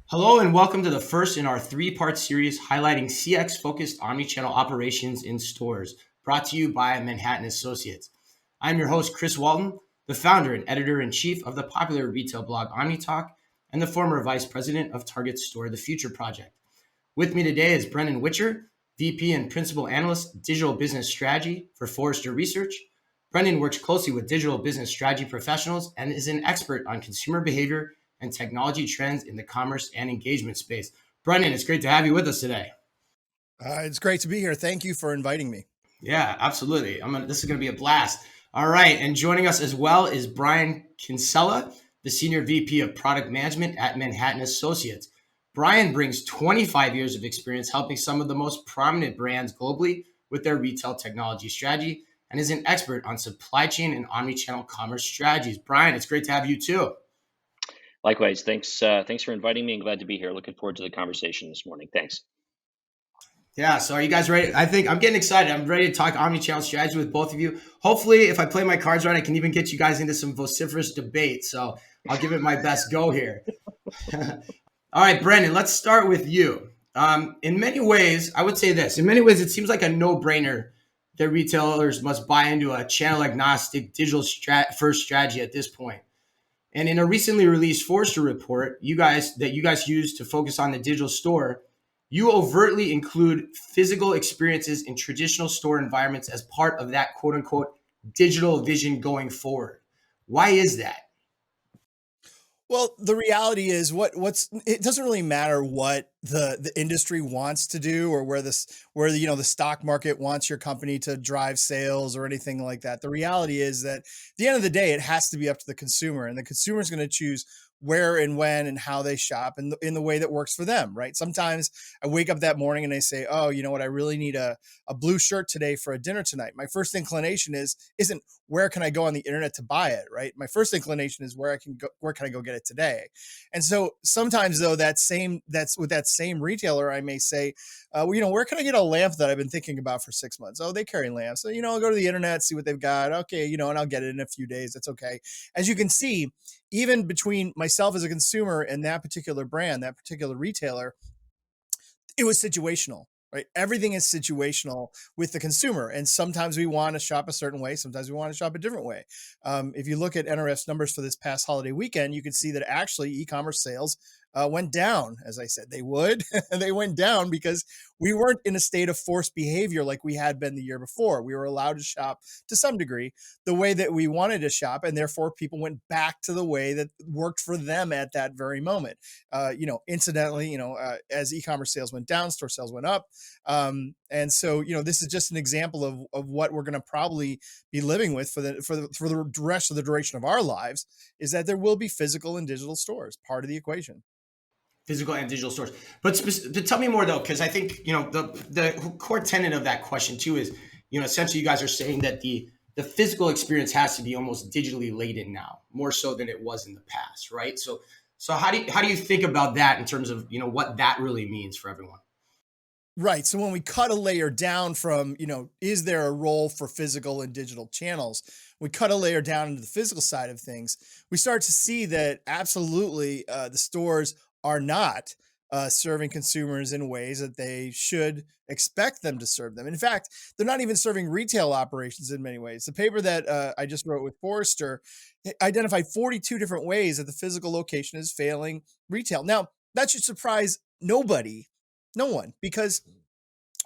Hello and welcome to the first in our three-part series highlighting CX-focused omnichannel operations in stores, brought to you by Manhattan Associates. I'm your host, Chris Walton, the founder and editor-in-chief of the popular retail blog Omni Talk and the former vice president of Target's Store the Future project. With me today is Brendan Witcher, VP and Principal Analyst, Digital Business Strategy for Forrester Research. Brendan works closely with digital business strategy professionals and is an expert on consumer behavior and technology trends in the commerce and engagement space. Brendan, it's great to have you with us today. It's great to be here. Thank you for inviting me. Yeah, absolutely. This is going to be a blast. All right. And joining us as well is Brian Kinsella, the Senior VP of Product Management at Manhattan Associates. Brian brings 25 years of experience helping some of the most prominent brands globally with their retail technology strategy and is an expert on supply chain and omnichannel commerce strategies. Brian, it's great to have you too. Likewise. Thanks for inviting me and glad to be here. Looking forward to the conversation this morning. Thanks. Yeah. So are you guys ready? I think I'm getting excited. I'm ready to talk omnichannel strategy with both of you. Hopefully, if I play my cards right, I can even get you guys into some vociferous debate. So I'll give it my best go here. All right, Brendan, let's start with you. In many ways, I would say this. In many ways, it seems like a no-brainer that retailers must buy into a channel agnostic digital first strategy at this point. And in a recently released Forrester report, you guys use to focus on the digital store, you overtly include physical experiences in traditional store environments as part of that quote unquote digital vision going forward. Why is that? Well, the reality is it doesn't really matter what the industry wants to do or where the stock market wants your company to drive sales or anything like that. The reality is that at the end of the day, it has to be up to the consumer, and the consumer is going to choose where and when and how they shop and in the way that works for them, right? Sometimes I wake up that morning and I say, oh, you know what? I really need a blue shirt today for a dinner tonight. My first inclination isn't where can I go on the internet to buy it, right? My first inclination is where can I go get it today? And so sometimes though, that's with that same retailer, I may say, where can I get a lamp that I've been thinking about for 6 months? Oh, they carry lamps. So, I'll go to the internet, see what they've got. Okay. And I'll get it in a few days. That's okay. As you can see, even between myself as a consumer and that particular brand, that particular retailer, it was situational, right? Everything is situational with the consumer. And sometimes we want to shop a certain way. Sometimes we want to shop a different way. If you look at NRF's numbers for this past holiday weekend, you can see that actually e-commerce sales went down. As I said, they would. They went down because we weren't in a state of forced behavior like we had been the year before. We were allowed to shop to some degree the way that we wanted to shop, and therefore people went back to the way that worked for them at that very moment. Incidentally, as e-commerce sales went down, store sales went up. And so, this is just an example of what we're going to probably be living with for the rest of the duration of our lives, is that there will be physical and digital stores, part of the equation. Physical and digital stores. But tell me more though, because I think, the core tenet of that question too is, essentially you guys are saying that the physical experience has to be almost digitally laden now, more so than it was in the past, right? So how do you think about that in terms of, what that really means for everyone? Right. So when we cut a layer down from, is there a role for physical and digital channels? We cut a layer down into the physical side of things. We start to see that absolutely the stores are not serving consumers in ways that they should expect them to serve them. In fact, they're not even serving retail operations in many ways. The paper that I just wrote with Forrester identified 42 different ways that the physical location is failing retail. Now, that should surprise no one, because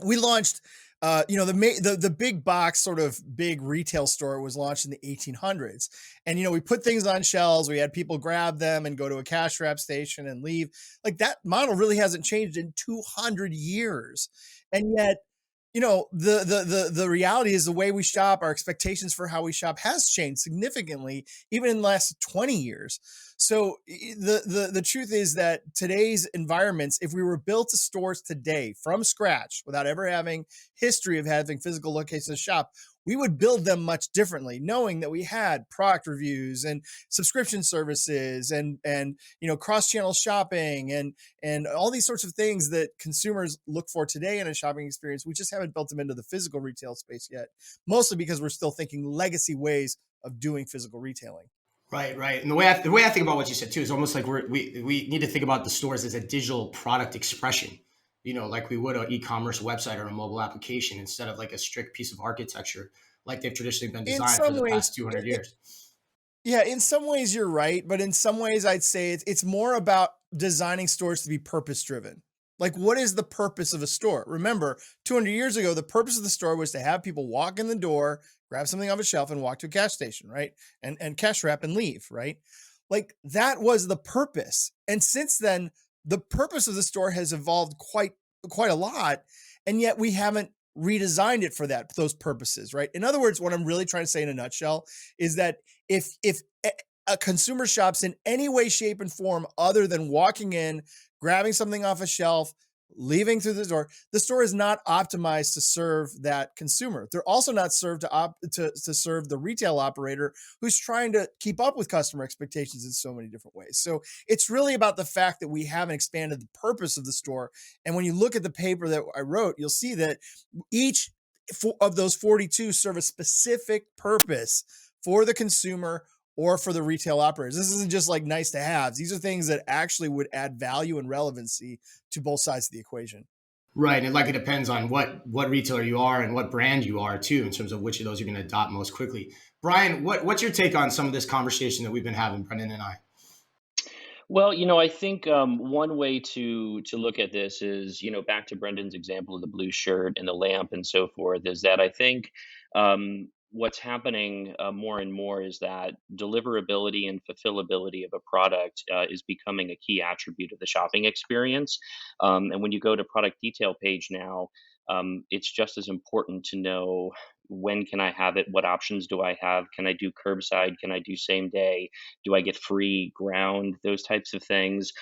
we launched, the big box sort of big retail store was launched in the 1800s. And, we put things on shelves. We had people grab them and go to a cash wrap station and leave. Like, that model really hasn't changed in 200 years. And yet, the reality is the way we shop, our expectations for how we shop has changed significantly, even in the last 20 years. So the truth is that today's environments, if we were built to stores today from scratch without ever having history of having physical locations to shop, we would build them much differently, knowing that we had product reviews and subscription services and cross-channel shopping and all these sorts of things that consumers look for today in a shopping experience. We just haven't built them into the physical retail space yet, mostly because we're still thinking legacy ways of doing physical retailing. Right, right. And the way I think about what you said too is almost like we need to think about the stores as a digital product expression. Like we would an e-commerce website or a mobile application instead of like a strict piece of architecture like they've traditionally been In designed for some the ways, past 200 years. yeah, in some ways you're right, but in some ways I'd say it's more about designing stores to be purpose driven. Like, what is the purpose of a store? Remember, 200 years ago, the purpose of the store was to have people walk in the door, grab something off a shelf, and walk to a cash station, right? And cash wrap and leave, right? Like, that was the purpose. And since then, the purpose of the store has evolved quite a lot, and yet we haven't redesigned it for those purposes, right? In other words, what I'm really trying to say in a nutshell is that if a consumer shops in any way, shape, and form other than walking in, grabbing something off a shelf, leaving through the store is not optimized to serve that consumer. They're also not served to serve the retail operator who's trying to keep up with customer expectations in so many different ways. So it's really about the fact that we haven't expanded the purpose of the store. And when you look at the paper that I wrote, you'll see that each of those 42 serve a specific purpose for the consumer or for the retail operators. This isn't just like nice to haves. These are things that actually would add value and relevancy to both sides of the equation. Right. And like it depends on what retailer you are and what brand you are too, in terms of which of those you're going to adopt most quickly. Brian, what's your take on some of this conversation that we've been having, Brendan and I? Well, I think one way to look at this is, back to Brendan's example of the blue shirt and the lamp and so forth, is that I think what's happening more and more is that deliverability and fulfillability of a product is becoming a key attribute of the shopping experience. And when you go to product detail page now, it's just as important to know when can I have it, what options do I have, can I do curbside, can I do same day, do I get free ground, those types of things,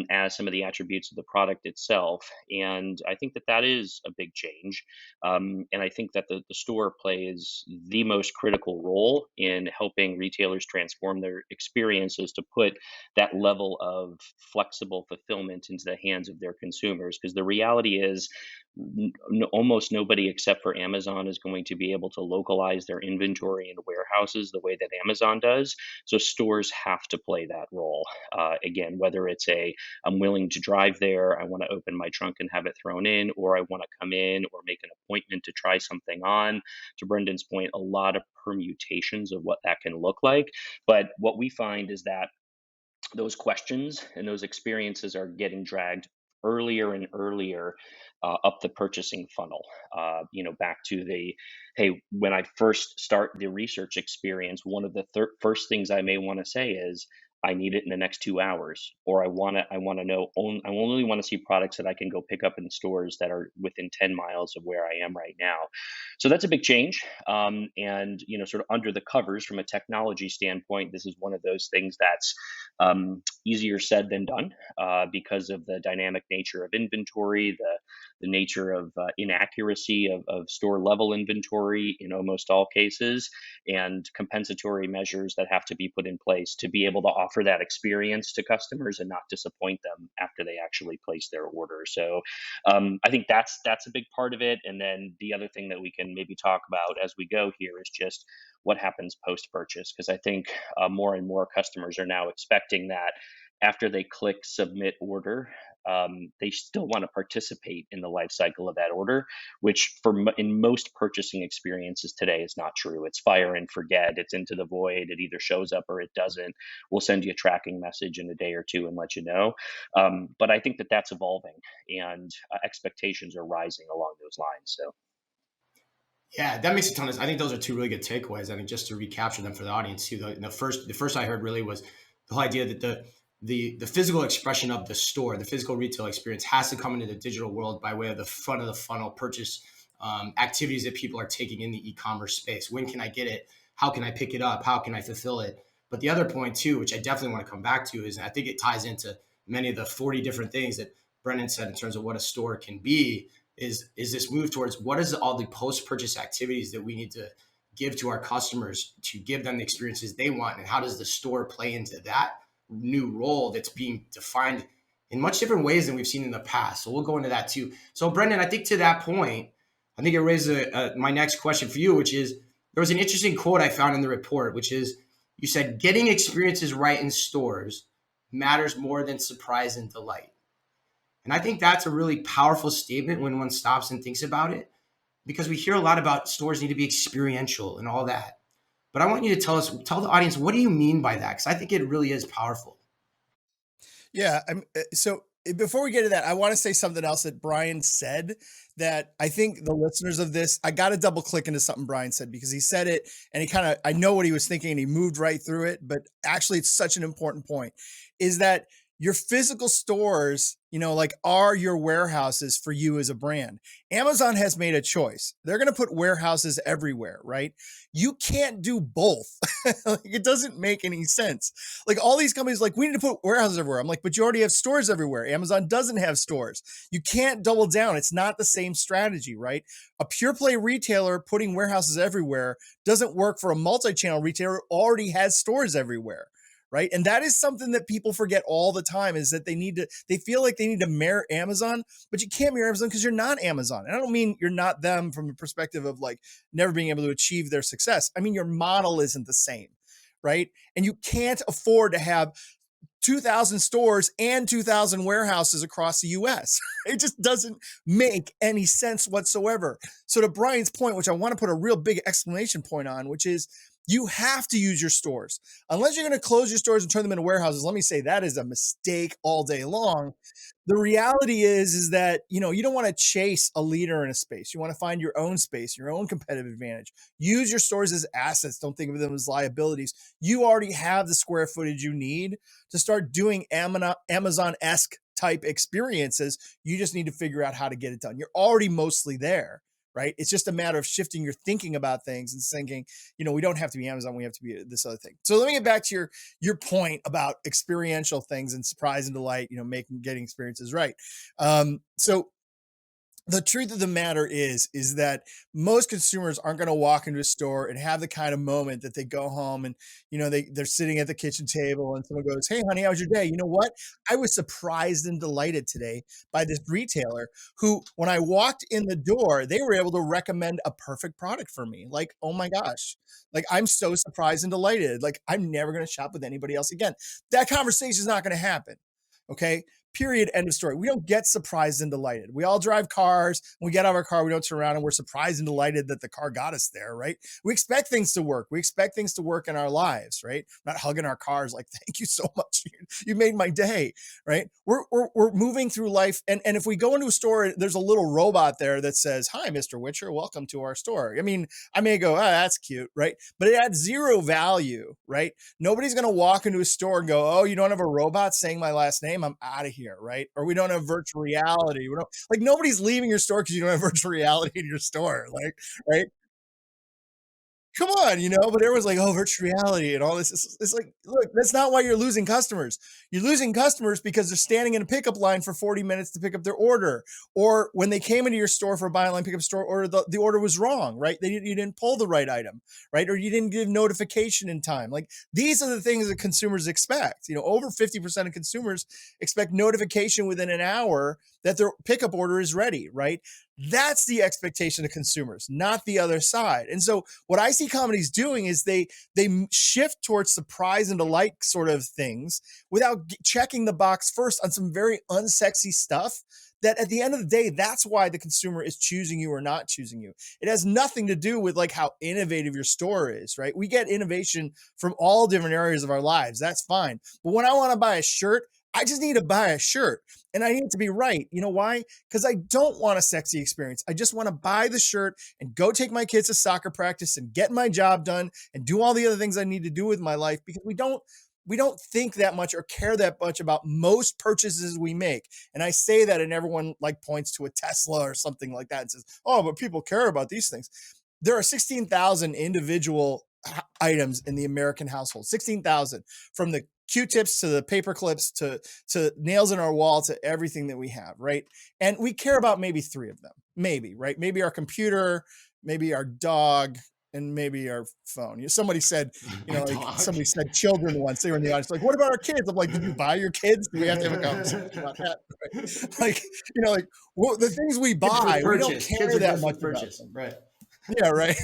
as some of the attributes of the product itself. And I think that that is a big change. And I think that the store plays the most critical role in helping retailers transform their experiences to put that level of flexible fulfillment into the hands of their consumers. Because the reality is, almost nobody except for Amazon is going to be able to localize their inventory in warehouses the way that Amazon does. So stores have to play that role. Again, whether it's I'm willing to drive there, I want to open my trunk and have it thrown in, or I want to come in or make an appointment to try something on. To Brendan's point, a lot of permutations of what that can look like. But what we find is that those questions and those experiences are getting dragged earlier and earlier up the purchasing funnel. Back to hey, when I first start the research experience, one of the first things I may want to say is, I need it in the next 2 hours, or I want to know. I only want to see products that I can go pick up in stores that are within 10 miles of where I am right now. So that's a big change. And sort of under the covers from a technology standpoint, this is one of those things that's easier said than done because of the dynamic nature of inventory, the nature of inaccuracy of store level inventory in almost all cases, and compensatory measures that have to be put in place to be able to offer that experience to customers and not disappoint them after they actually place their order. So I think that's a big part of it. And then the other thing that we can maybe talk about as we go here is just what happens post purchase, because I think more and more customers are now expecting that after they click submit order, they still want to participate in the life cycle of that order, which in most purchasing experiences today is not true. It's fire and forget. It's into the void. It either shows up or it doesn't. We'll send you a tracking message in a day or two and let you know. But I think that that's evolving, and expectations are rising along those lines. So. Yeah, that makes a ton of sense. I think those are two really good takeaways. I think just to recapture them for the audience too. The first I heard really was the whole idea that the physical expression of the store, the physical retail experience, has to come into the digital world by way of the front of the funnel purchase activities that people are taking in the e-commerce space. When can I get it? How can I pick it up? How can I fulfill it? But the other point too, which I definitely want to come back to, is I think it ties into many of the 40 different things that Brendan said in terms of what a store can be. Is this move towards what is all the post-purchase activities that we need to give to our customers to give them the experiences they want, and how does the store play into that new role that's being defined in much different ways than we've seen in the past? So we'll go into that too. So Brendan, I think to that point, I think it raises my next question for you, which is, there was an interesting quote I found in the report, which is, You said getting experiences right in stores matters more than surprise and delight. And I think that's a really powerful statement when one stops and thinks about it, because we hear a lot about stores need to be experiential and all that. But I want you to tell the audience, what do you mean by that? Because I think it really is powerful. Yeah. So before we get to that, I want to say something else that Brian said that I think the listeners of this, I got to double click into something Brian said, because he said it and I know what he was thinking and he moved right through it. But actually, it's such an important point, is that your physical stores, like, are your warehouses for you as a brand. Amazon has made a choice. They're going to put warehouses everywhere, right? You can't do both. Like, it doesn't make any sense. Like, all these companies, like, we need to put warehouses everywhere. I'm like, but you already have stores everywhere. Amazon doesn't have stores. You can't double down. It's not the same strategy, right? A pure play retailer putting warehouses everywhere doesn't work for a multi-channel retailer who already has stores everywhere. Right. And that is something that people forget all the time, is that they feel like they need to mirror Amazon, but you can't mirror Amazon because you're not Amazon. And I don't mean you're not them from a perspective of like never being able to achieve their success. I mean, your model isn't the same. Right. And you can't afford to have 2,000 stores and 2,000 warehouses across the US. It just doesn't make any sense whatsoever. So to Brian's point, which I want to put a real big exclamation point on, which is, you have to use your stores. Unless you're going to close your stores and turn them into warehouses, let me say that is a mistake all day long. The reality is that, you don't want to chase a leader in a space. You want to find your own space, your own competitive advantage. Use your stores as assets. Don't think of them as liabilities. You already have the square footage you need to start doing Amazon-esque type experiences. You just need to figure out how to get it done. You're already mostly there. Right? It's just a matter of shifting your thinking about things and thinking, we don't have to be Amazon. We have to be this other thing. So let me get back to your point about experiential things and surprise and delight, getting experiences right. So the truth of the matter is that most consumers aren't going to walk into a store and have the kind of moment that they go home and, they're sitting at the kitchen table and someone goes, "Hey, honey, how was your day? You know what? I was surprised and delighted today by this retailer who, when I walked in the door, they were able to recommend a perfect product for me. Like, oh my gosh, like, I'm so surprised and delighted. Like, I'm never going to shop with anybody else again." That conversation is not going to happen. Okay. Period. End of story. We don't get surprised and delighted. We all drive cars. When we get out of our car, we don't turn around and we're surprised and delighted that the car got us there, right? We expect things to work. We expect things to work in our lives, right? Not hugging our cars like, "Thank you so much. You made my day," right? We're moving through life. And if we go into a store, there's a little robot there that says, "Hi, Mr. Witcher, welcome to our store." I mean, I may go, "Oh, that's cute," right? But it adds zero value, right? Nobody's going to walk into a store and go, "Oh, you don't have a robot saying my last name? I'm out of here," right? Or we don't have virtual reality. We don't, like, nobody's leaving your store because you don't have virtual reality in your store, like, right? Come on, but everyone's like, "Oh, virtual reality and all this." It's like, look, that's not why you're losing customers. You're losing customers because they're standing in a pickup line for 40 minutes to pick up their order. Or when they came into your store for a buy online pickup store order, the order was wrong, right? You didn't pull the right item, right? Or you didn't give notification in time. Like, these are the things that consumers expect. Over 50% of consumers expect notification within an hour that their pickup order is ready, right? That's the expectation of consumers, not the other side. And so what I see companies doing is they shift towards surprise and delight sort of things without checking the box first on some very unsexy stuff that at the end of the day, that's why the consumer is choosing you or not choosing you. It has nothing to do with like how innovative your store is, right? We get innovation from all different areas of our lives. That's fine. But when I want to buy a shirt, I just need to buy a shirt and I need it to be right. You know why? Because I don't want a sexy experience. I just want to buy the shirt and go take my kids to soccer practice and get my job done and do all the other things I need to do with my life, because we don't think that much or care that much about most purchases we make. And I say that and everyone like points to a Tesla or something like that and says, "Oh, but people care about these things." There are 16,000 individual items in the American household, 16,000, from the Q-tips to the paper clips to nails in our wall to everything that we have, right? And we care about maybe 3 of them, maybe, right? Maybe our computer, maybe our dog, and maybe our phone. Somebody said, somebody said children once. They were in the audience, like, "What about our kids?" I'm like, "Did you buy your kids? Do we have to have a conversation about that?" Right? Like, well, the things we buy, we don't care that much about them. Right. Yeah, right.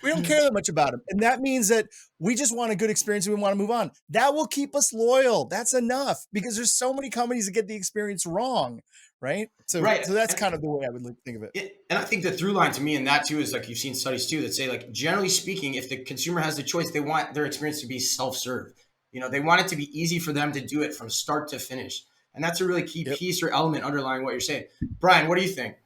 We don't care that much about them. And that means that we just want a good experience and we want to move on. That will keep us loyal. That's enough because there's so many companies that get the experience wrong, right? So Right. that's And kind of the way I would think of it. and I think the through line to me in that too is like you've seen studies too that say like generally speaking, if the consumer has the choice, they want their experience to be self-serve. They want it to be easy for them to do it from start to finish. And that's a really key Yep. piece or element underlying what you're saying. Brian, what do you think?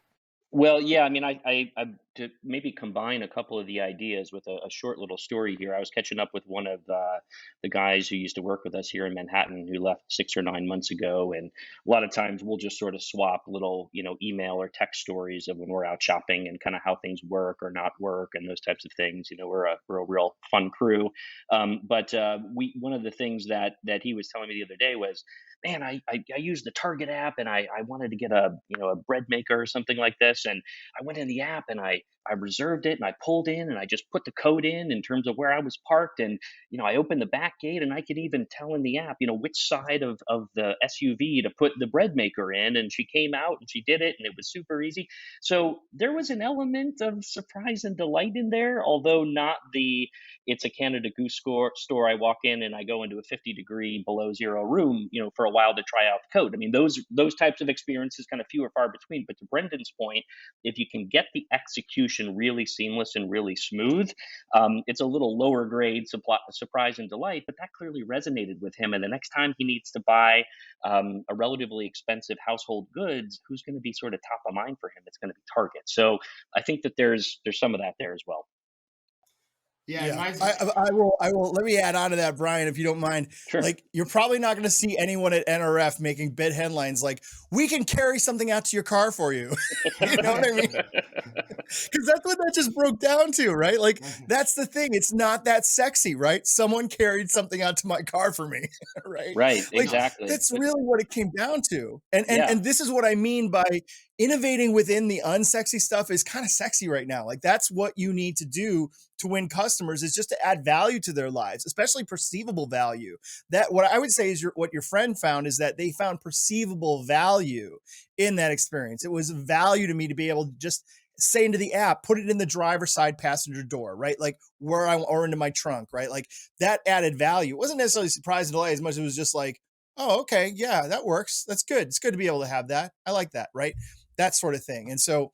Well, yeah, I mean, I to maybe combine a couple of the ideas with a short little story here. I was catching up with one of the guys who used to work with us here in Manhattan, who left 6 or 9 months ago, and a lot of times we'll just sort of swap little, email or text stories of when we're out shopping and kind of how things work or not work and those types of things. We're a real fun crew. But we one of the things that he was telling me the other day was, man, I used the Target app and I wanted to get a bread maker or something like this. And I went in the app and I reserved it and I pulled in and I just put the code in terms of where I was parked. And, I opened the back gate and I could even tell in the app, which side of the SUV to put the bread maker in. And she came out and she did it and it was super easy. So there was an element of surprise and delight in there, although not it's a Canada Goose store. I walk in and I go into a 50-degree below zero room, for a while to try out the code. I mean, those types of experiences kind of few or far between. But to Brendan's point, if you can get the execution really seamless and really smooth, it's a little lower grade surprise and delight. But that clearly resonated with him. And the next time he needs to buy a relatively expensive household goods, who's going to be sort of top of mind for him? It's going to be Target. So I think that there's some of that there as well. Yeah, it Yeah, reminds me. I will. Let me add on to that, Brian, if you don't mind. Sure. Like, you're probably not going to see anyone at NRF making bid headlines like, "We can carry something out to your car for you." You know what I mean? Because that's what that just broke down to, right? Like, that's the thing. It's not that sexy, right? Someone carried something out to my car for me, right? Right, Like, exactly. that's really what it came down to. And Yeah. this is what I mean by innovating within the unsexy stuff is kind of sexy right now. Like, that's what you need to do to win customers, is just to add value to their lives, especially perceivable value. That, what I would say is what your friend found is that they found perceivable value in that experience. It was value to me to be able to just say into the app, put it in the driver's side passenger door, right? Like or into my trunk, right? Like, that added value. It wasn't necessarily surprise and delay as much as it was just like, oh, okay, yeah, that works. That's good. It's good to be able to have that. I like that, right? That sort of thing. And so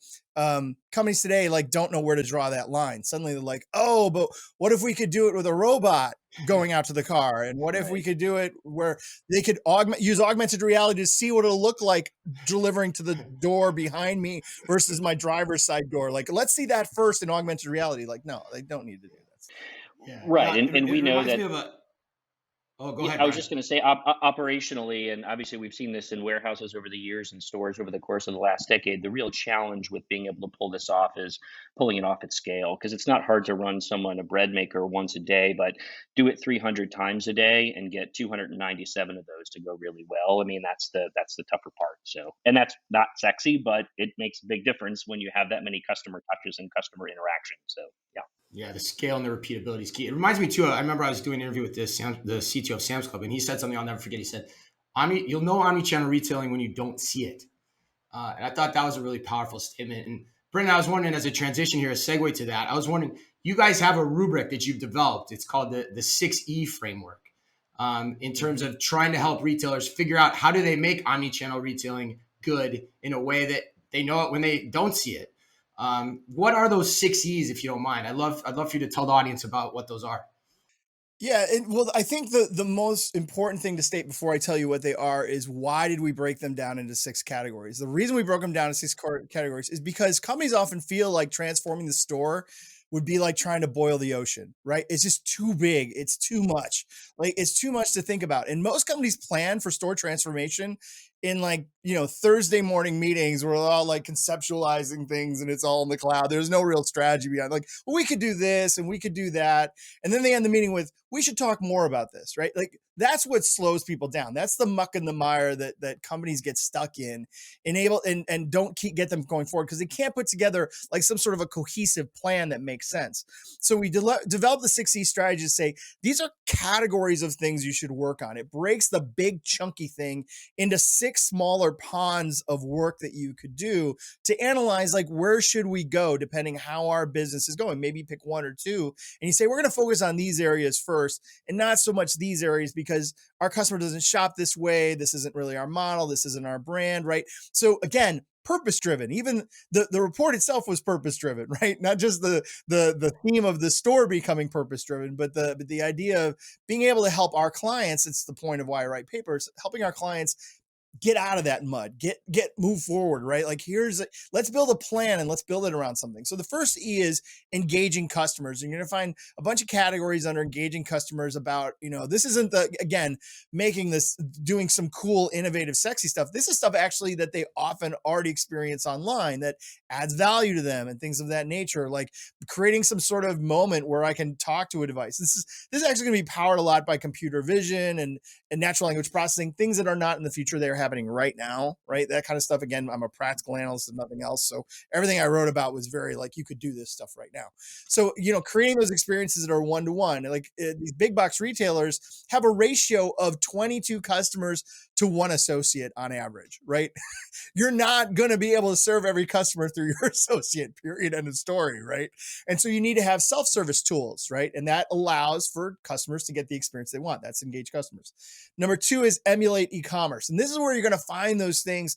companies today like don't know where to draw that line. Suddenly they're like, oh, but what if we could do it with a robot going out to the car? And what if we could do it where they could use augmented reality to see what it'll look like delivering to the door behind me versus my driver's side door? Like, let's see that first in augmented reality. Like, no, they don't need to do that. Yeah, Right. no, And we it know reminds that. me of a. Oh, go Yeah, ahead, I was Brian. just going to say, operationally, and obviously we've seen this in warehouses over the years and stores over the course of the last decade. The real challenge with being able to pull this off is pulling it off at scale, because it's not hard to run someone a bread maker once a day, but do it 300 times a day and get 297 of those to go really well. I mean, that's the tougher part. So, and that's not sexy, but it makes a big difference when you have that many customer touches and customer interactions. So, yeah. Yeah, the scale and the repeatability is key. It reminds me too. I remember I was doing an interview with the CTO of Sam's Club, and he said something I'll never forget. He said, "You'll know omni-channel retailing when you don't see it." And I thought that was a really powerful statement. And Brendan, I was wondering, as a transition here, a segue to that, I was wondering, you guys have a rubric that you've developed. It's called the 6E framework, in terms of trying to help retailers figure out how do they make omni-channel retailing good in a way that they know it when they don't see it. What are those 6Es, if you don't mind? I'd love for you to tell the audience about what those are. Yeah, well, I think the most important thing to state before I tell you what they are is, why did we break them down into 6 categories? The reason we broke them down into categories is because companies often feel like transforming the store would be like trying to boil the ocean, right? It's just too big. It's too much. Like, it's too much to think about. And most companies plan for store transformation in, like, Thursday morning meetings where they're all like conceptualizing things and it's all in the cloud. There's no real strategy behind, like, well, we could do this and we could do that. And then they end the meeting with, we should talk more about this, right? Like, That's what slows people down. That's the muck and the mire that companies get stuck in, and don't get them going forward because they can't put together like some sort of a cohesive plan that makes sense. So we develop the 6C strategy to say these are categories of things you should work on. It breaks the big chunky thing into 6 smaller ponds of work that you could do to analyze like where should we go depending how our business is going. Maybe pick 1 or 2 and you say we're going to focus on these areas first and not so much these areas because our customer doesn't shop this way. This isn't really our model. This isn't our brand, right? So again, purpose driven. Even the report itself was purpose driven, right? Not just the theme of the store becoming purpose driven, but the idea of being able to help our clients. It's the point of why I write papers, helping our clients get out of that mud, move forward, right? Like let's build a plan and let's build it around something. So the first E is engaging customers. And you're going to find a bunch of categories under engaging customers about, this isn't doing some cool, innovative, sexy stuff. This is stuff actually that they often already experience online that adds value to them and things of that nature, like creating some sort of moment where I can talk to a device. This is actually going to be powered a lot by computer vision and natural language processing, things that are not in the future. They're happening right now, right? That kind of stuff. Again, I'm a practical analyst and nothing else. So everything I wrote about was very like, you could do this stuff right now. So, creating those experiences that are one-to-one, like these big box retailers have a ratio of 22 customers to 1 associate on average, right? You're not going to be able to serve every customer through your associate, period, end of story, right? And so you need to have self-service tools, right? And that allows for customers to get the experience they want. That's engage customers. Number 2 is emulate e-commerce. And this is where you're going to find those things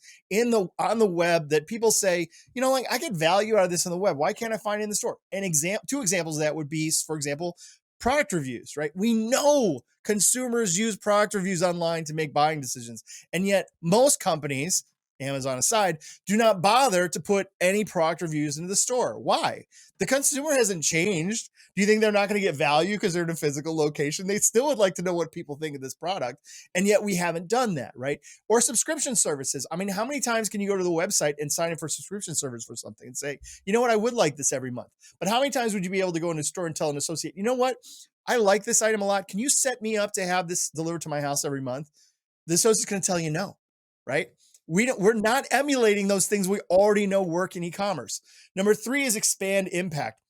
on the web that people say, like I get value out of this on the web. Why can't I find it in the store? And 2 examples of that would be, for example, product reviews, right? We know consumers use product reviews online to make buying decisions. And yet most companies, Amazon aside, do not bother to put any product reviews into the store. Why? The consumer hasn't changed. Do you think they're not going to get value because they're in a physical location? They still would like to know what people think of this product. And yet we haven't done that, right? Or subscription services. I mean, how many times can you go to the website and sign up for a subscription service for something and say, you know what, I would like this every month. But how many times would you be able to go into a store and tell an associate, you know what, I like this item a lot. Can you set me up to have this delivered to my house every month? The associate's going to tell you no, right? We're not emulating those things we already know work in e-commerce. Number 3 is expand impact.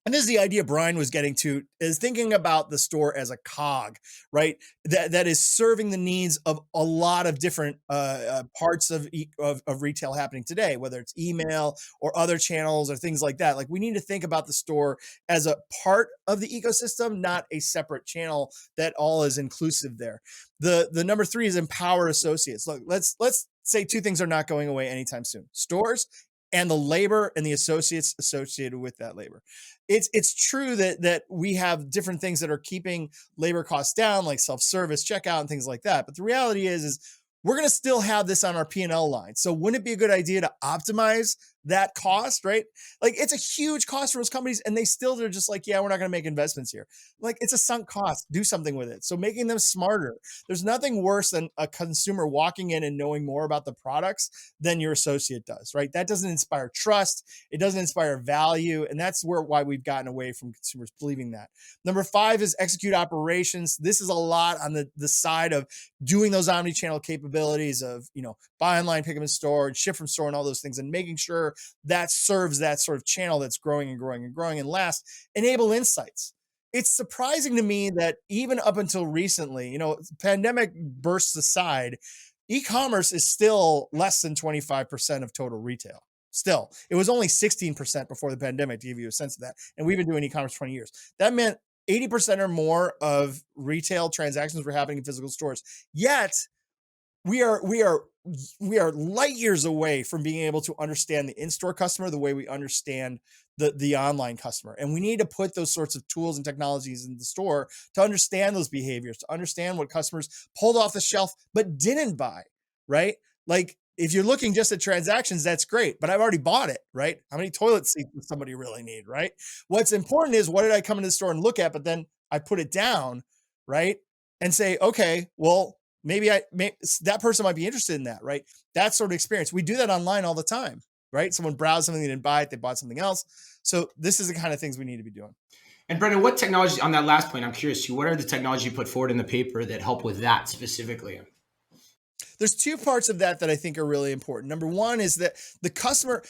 And this is the idea Brian was getting to, is thinking about the store as a cog, right? That is serving the needs of a lot of different parts of retail happening today, whether it's email or other channels or things like that. Like we need to think about the store as a part of the ecosystem, not a separate channel that all is inclusive there. The number 3 is empower associates. Look, let's say 2 things are not going away anytime soon: stores and the labor and the associates associated with that labor. It's true that we have different things that are keeping labor costs down, like self-service, checkout, and things like that. But the reality is we're going to still have this on our P&L line. So wouldn't it be a good idea to optimize that cost, right? Like it's a huge cost for those companies and they're just like, yeah, we're not going to make investments here. Like it's a sunk cost, do something with it. So making them smarter. There's nothing worse than a consumer walking in and knowing more about the products than your associate does, right? That doesn't inspire trust. It doesn't inspire value. And that's why we've gotten away from consumers believing that. Number 5 is execute operations. This is a lot on the side of doing those omni-channel capabilities of, buy online, pick up in store, and ship from store and all those things, and making sure that serves that sort of channel that's growing and growing and growing. And last, enable insights. It's surprising to me that even up until recently, pandemic bursts aside, e-commerce is still less than 25% of total retail. Still, it was only 16% before the pandemic, to give you a sense of that. And we've been doing e-commerce 20 years. That meant 80% or more of retail transactions were happening in physical stores. Yet we are light years away from being able to understand the in-store customer the way we understand the online customer. And we need to put those sorts of tools and technologies in the store to understand those behaviors, to understand what customers pulled off the shelf but didn't buy, right? Like if you're looking just at transactions, that's great, but I've already bought it, right? How many toilet seats does somebody really need, right? What's important is, what did I come into the store and look at, but then I put it down, right? And say, okay, well, maybe that person might be interested in that, right? That sort of experience. We do that online all the time, right? Someone browsed something, they didn't buy it, they bought something else. So this is the kind of things we need to be doing. And Brendan, what technology on that last point? I'm curious too. What are the technology you put forward in the paper that help with that specifically? There's two parts of that that I think are really important. Number one is that the customer,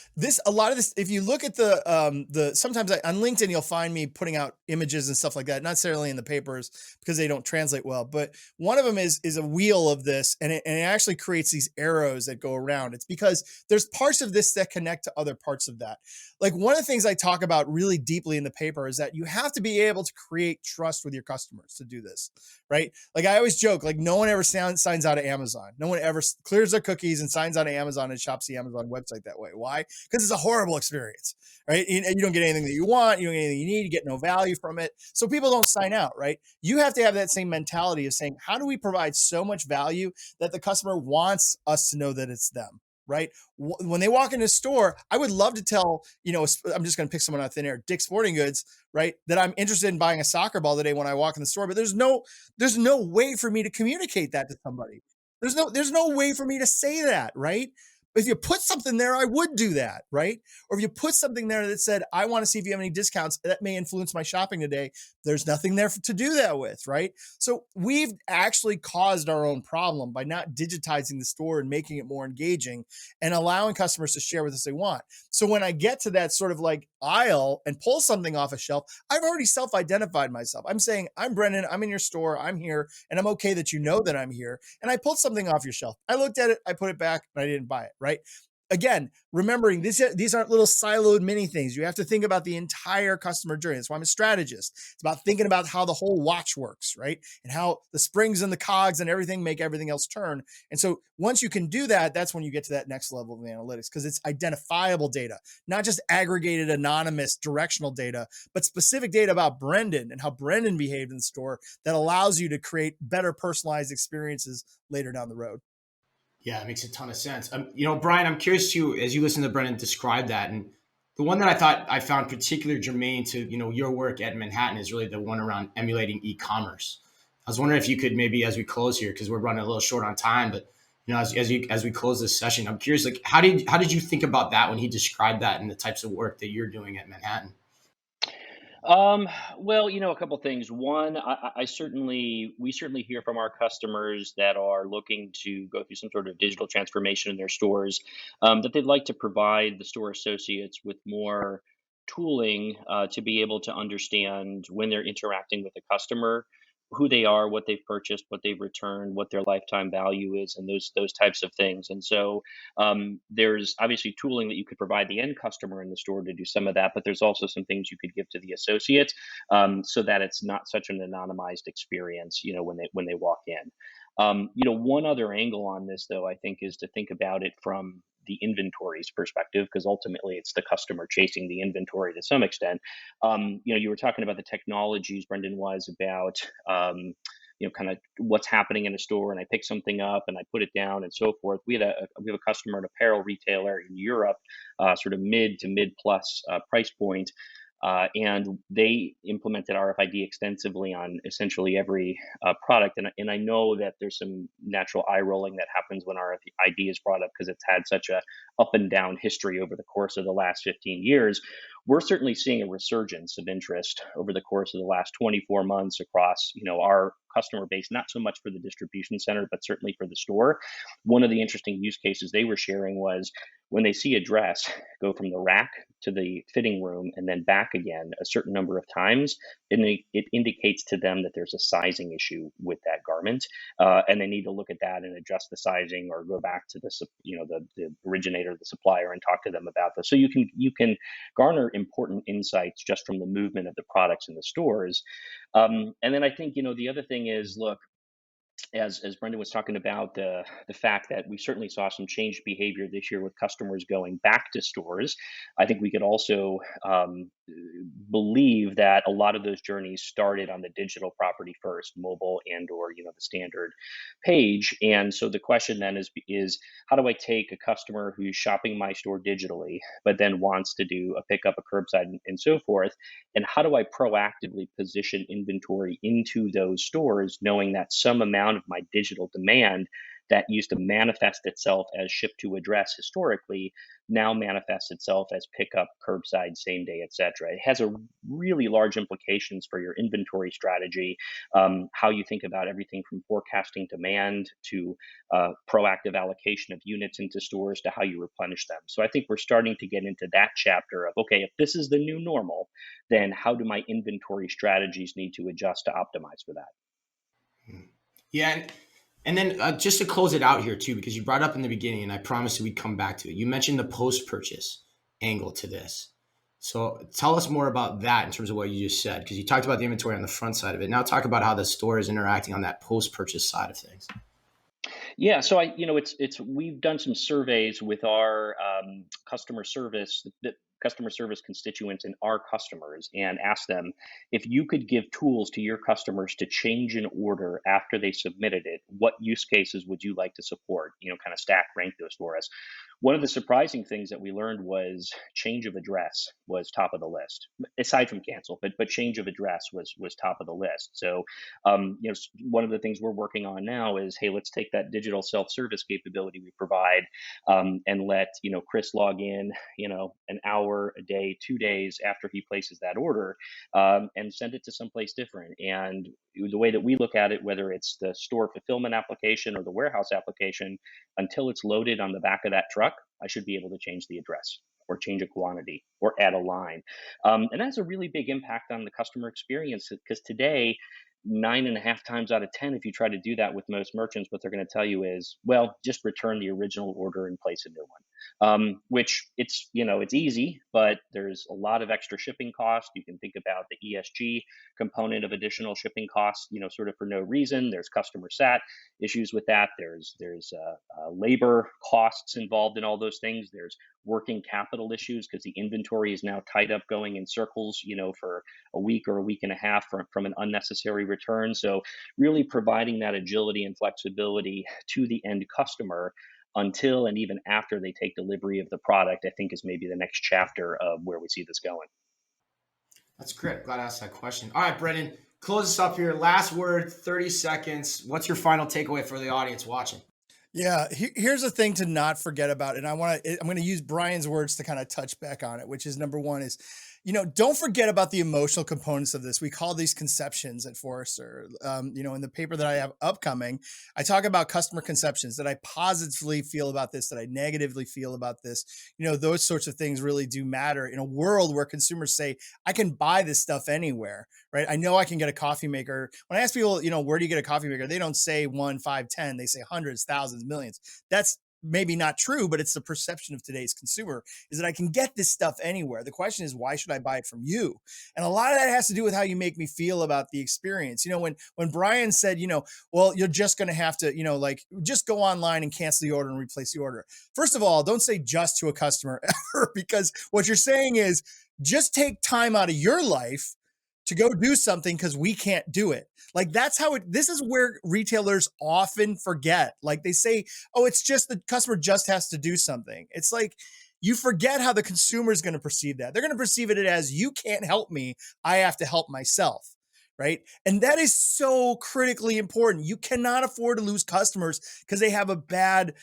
a lot of this, if you look at sometimes on LinkedIn, you'll find me putting out images and stuff like that, not necessarily in the papers because they don't translate well, but one of them is a wheel of this, and it actually creates these arrows that go around. It's because there's parts of this that connect to other parts of that. Like one of the things I talk about really deeply in the paper is that you have to be able to create trust with your customers to do this, right? Like I always joke, like no one ever signs out of Amazon. No one ever clears their cookies and signs out of Amazon and shops the Amazon website that way. Why? Because it's a horrible experience, right? And you don't get anything that you want. You don't get anything you need. You get no value from it. So people don't sign out, right? You have to have that same mentality of saying, how do we provide so much value that the customer wants us to know that it's them? Right? When they walk into a store, I would love to tell, I'm just going to pick someone out of thin air, Dick's Sporting Goods, right? That I'm interested in buying a soccer ball today when I walk in the store, but there's no way for me to communicate that to somebody. There's no way for me to say that, right? If you put something there, I would do that, right? Or if you put something there that said, I want to see if you have any discounts that may influence my shopping today, there's nothing there to do that with, right? So we've actually caused our own problem by not digitizing the store and making it more engaging and allowing customers to share with us they want. So when I get to that sort of like aisle and pull something off a shelf, I've already self-identified myself. I'm saying, I'm Brendan, I'm in your store, I'm here, and I'm okay that you know that I'm here. And I pulled something off your shelf. I looked at it, I put it back, and I didn't buy it, right? Again, remembering these aren't little siloed mini things. You have to think about the entire customer journey. That's why I'm a strategist. It's about thinking about how the whole watch works, right? And how the springs and the cogs and everything make everything else turn. And so once you can do that, that's when you get to that next level of analytics, because it's identifiable data, not just aggregated, anonymous, directional data, but specific data about Brendan and how Brendan behaved in the store that allows you to create better personalized experiences later down the road. Yeah, it makes a ton of sense. Brian, I'm curious too, as you listen to Brendan describe that, and the one that I thought I found particularly germane to, your work at Manhattan is really the one around emulating e-commerce. I was wondering if you could maybe, as we close here, because we're running a little short on time, but as we close this session, I'm curious, like how did you think about that when he described that and the types of work that you're doing at Manhattan? Well, a couple things. One, we certainly hear from our customers that are looking to go through some sort of digital transformation in their stores, that they'd like to provide the store associates with more tooling to be able to understand when they're interacting with the customer, who they are, what they've purchased, what they've returned, what their lifetime value is, and those types of things. And so there's obviously tooling that you could provide the end customer in the store to do some of that, but there's also some things you could give to the associates so that it's not such an anonymized experience, when they walk in. One other angle on this, though, I think, is to think about it from the inventory's perspective, because ultimately it's the customer chasing the inventory to some extent. You were talking about the technologies, Brendan, was about kind of what's happening in a store, and I pick something up and I put it down and so forth. We have a customer, an apparel retailer in Europe, sort of mid to mid plus price point. And they implemented RFID extensively on essentially every product. And I know that there's some natural eye rolling that happens when RFID is brought up because it's had such a up and down history over the course of the last 15 years. We're certainly seeing a resurgence of interest over the course of the last 24 months across, our customer base, not so much for the distribution center, but certainly for the store. One of the interesting use cases they were sharing was when they see a dress go from the rack to the fitting room and then back again a certain number of times, it indicates to them that there's a sizing issue with that garment, and they need to look at that and adjust the sizing or go back to the originator, the supplier, and talk to them about this. So you can garner important insights just from the movement of the products in the stores. And then I think the other thing is, look, as Brendan was talking about the fact that we certainly saw some changed behavior this year with customers going back to stores. I think we could also believe that a lot of those journeys started on the digital property first, mobile and/or the standard page. And so the question then is how do I take a customer who's shopping my store digitally, but then wants to do a pickup, a curbside, and so forth, and how do I proactively position inventory into those stores, knowing that some amount of my digital demand that used to manifest itself as ship to address historically now manifests itself as pickup, curbside, same day, etc. It has a really large implications for your inventory strategy, how you think about everything from forecasting demand to proactive allocation of units into stores to how you replenish them. So I think we're starting to get into that chapter of, okay, if this is the new normal, then how do my inventory strategies need to adjust to optimize for that? Yeah. And then just to close it out here too, because you brought up in the beginning, and I promised that we'd come back to it. You mentioned the post-purchase angle to this. So tell us more about that in terms of what you just said, because you talked about the inventory on the front side of it. Now talk about how the store is interacting on that post-purchase side of things. Yeah, so it's we've done some surveys with our customer service, the customer service constituents and our customers, and asked them if you could give tools to your customers to change an order after they submitted it, what use cases would you like to support? Kind of stack rank those for us. One of the surprising things that we learned was change of address was top of the list, aside from cancel, but change of address was top of the list. So one of the things we're working on now is, hey, let's take that digital self-service capability we provide, and let Chris log in, an hour a day, 2 days after he places that order, and send it to someplace different. And the way that we look at it, whether it's the store fulfillment application or the warehouse application, until it's loaded on the back of that truck, I should be able to change the address or change a quantity or add a line. And that's a really big impact on the customer experience, because today, 9.5 times out of 10, if you try to do that with most merchants, what they're going to tell you is, well, just return the original order and place a new one. Which it's easy, but there's a lot of extra shipping costs. You can think about the ESG component of additional shipping costs, sort of for no reason. There's customer sat issues with that. There's labor costs involved in all those things. There's working capital issues because the inventory is now tied up going in circles, for a week or a week and a half from an unnecessary return. So really providing that agility and flexibility to the end customer until and even after they take delivery of the product, I think is maybe the next chapter of where we see this going. That's great. Glad I asked that question. All right, Brendan, close us up here. Last word, 30 seconds. What's your final takeaway for the audience watching? Yeah, here's a thing to not forget about, and I'm going to use Brian's words to kind of touch back on it, which is number one is, don't forget about the emotional components of this. We call these conceptions at Forrester. In the paper that I have upcoming, I talk about customer conceptions, that I positively feel about this, that I negatively feel about this. Those sorts of things really do matter in a world where consumers say, I can buy this stuff anywhere, right? I know I can get a coffee maker. When I ask people, where do you get a coffee maker? They don't say 1, 5, 10. They say hundreds, thousands, millions. That's maybe not true, but it's the perception of today's consumer, is that I can get this stuff anywhere. The question is, why should I buy it from you? And a lot of that has to do with how you make me feel about the experience. When Brian said, well, you're just going to have to, just go online and cancel the order and replace the order. First of all, don't say just to a customer ever, because what you're saying is just take time out of your life to go do something because we can't do it. That's how this is where retailers often forget. They say, oh, it's just the customer just has to do something. It's like, you forget how the consumer is going to perceive that. They're going to perceive it as, you can't help me, I have to help myself. Right. And that is so critically important. You cannot afford to lose customers because they have a bad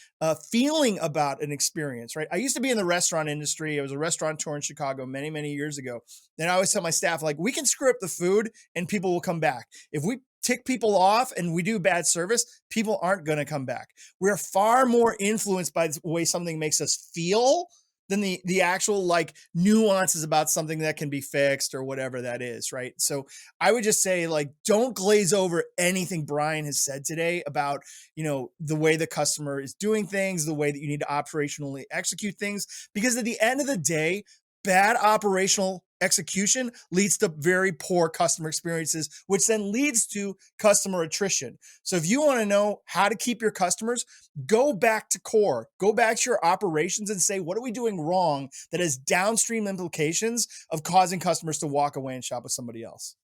feeling about an experience. Right. I used to be in the restaurant industry. I was a restaurateur in Chicago many, many years ago. And I always tell my staff, we can screw up the food and people will come back. If we tick people off and we do bad service, people aren't going to come back. We're far more influenced by the way something makes us feel than the actual nuances about something that can be fixed or whatever that is, right? So I would just say, don't glaze over anything Brian has said today about, the way the customer is doing things, the way that you need to operationally execute things, because at the end of the day, bad operational execution leads to very poor customer experiences, which then leads to customer attrition. So if you want to know how to keep your customers, go back to core, go back to your operations and say, what are we doing wrong that has downstream implications of causing customers to walk away and shop with somebody else?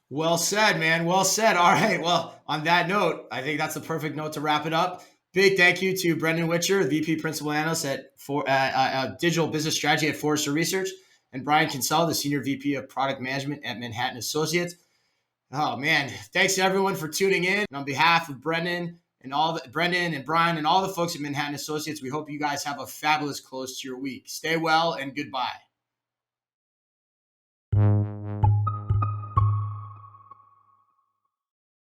Well said, man. Well said. All right. Well, on that note, I think that's the perfect note to wrap it up. Big thank you to Brendan Witcher, VP Principal Analyst at Digital Business Strategy at Forrester Research, and Brian Kinsella, the Senior VP of Product Management at Manhattan Associates. Oh, man. Thanks to everyone for tuning in. And on behalf of Brendan and all the Brendan and Brian and all the folks at Manhattan Associates. We hope you guys have a fabulous close to your week. Stay well and goodbye.